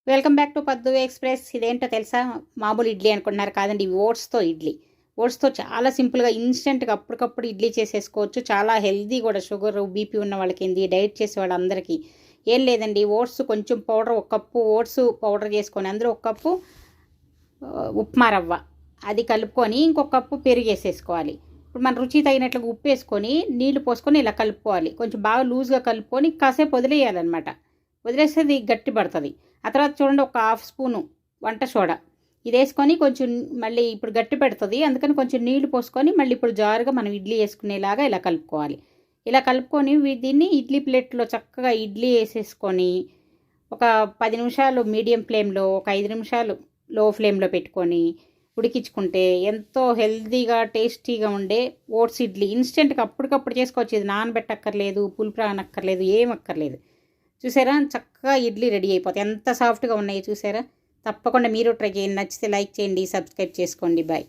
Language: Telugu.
వెల్కమ్ బ్యాక్ టు పద్దు ఎక్స్ప్రెస్. ఇదేంటో తెలుసా? మామూలు ఇడ్లీ అనుకుంటున్నారు కాదండి, ఇవి ఓట్స్తో ఇడ్లీ. ఓట్స్తో చాలా సింపుల్గా ఇన్స్టెంట్గా అప్పటికప్పుడు ఇడ్లీ చేసేసుకోవచ్చు. చాలా హెల్దీ కూడా. షుగర్ బీపీ ఉన్న వాళ్ళకి ఏంది, డైట్ చేసే వాళ్ళందరికీ ఏం లేదండి. ఓట్స్ కొంచెం పౌడర్, ఒక కప్పు ఓట్స్ పౌడర్ చేసుకొని అందులో ఒక కప్పు ఉప్మా రవ్వ అది కలుపుకొని ఇంకొక కప్పు పెరుగు వేసేసుకోవాలి. ఇప్పుడు మన రుచి తగినట్లుగా ఉప్పు వేసుకొని నీళ్లు పోసుకొని ఇలా కలుపుకోవాలి. కొంచెం బాగా లూజ్గా కలుపుకొని కాసేపు వదిలేయాలన్నమాట. వదిలేస్తే అది గట్టి పడుతుంది. ఆ తర్వాత చూడండి, ఒక హాఫ్ స్పూను వంట సోడా ఇది వేసుకొని కొంచెం మళ్ళీ ఇప్పుడు గట్టి పెడుతుంది, అందుకని కొంచెం నీళ్లు పోసుకొని మళ్ళీ ఇప్పుడు జారుగా మనం ఇడ్లీ వేసుకునేలాగా ఇలా కలుపుకోవాలి. ఇలా కలుపుకొని దీన్ని ఇడ్లీ ప్లేట్లో చక్కగా ఇడ్లీ వేసేసుకొని ఒక 10 నిమిషాలు మీడియం ఫ్లేమ్లో, ఒక 5 నిమిషాలు లో ఫ్లేమ్లో పెట్టుకొని ఉడికించుకుంటే ఎంతో హెల్తీగా టేస్టీగా ఉండే ఓట్స్ ఇడ్లీ ఇన్స్టెంట్గా అప్పటికప్పుడు చేసుకోవచ్చు. ఇది నానబెట్టక్కర్లేదు, పులుపు రానక్కర్లేదు, ఏం అక్కర్లేదు. చూసారా, చక్కగా ఇడ్లీ రెడీ అయిపోతాయి. ఎంత సాఫ్ట్గా ఉన్నాయి చూసారా. తప్పకుండా మీరు ట్రై చేయండి. నచ్చితే లైక్ చేయండి, సబ్స్క్రైబ్ చేసుకోండి. బాయ్.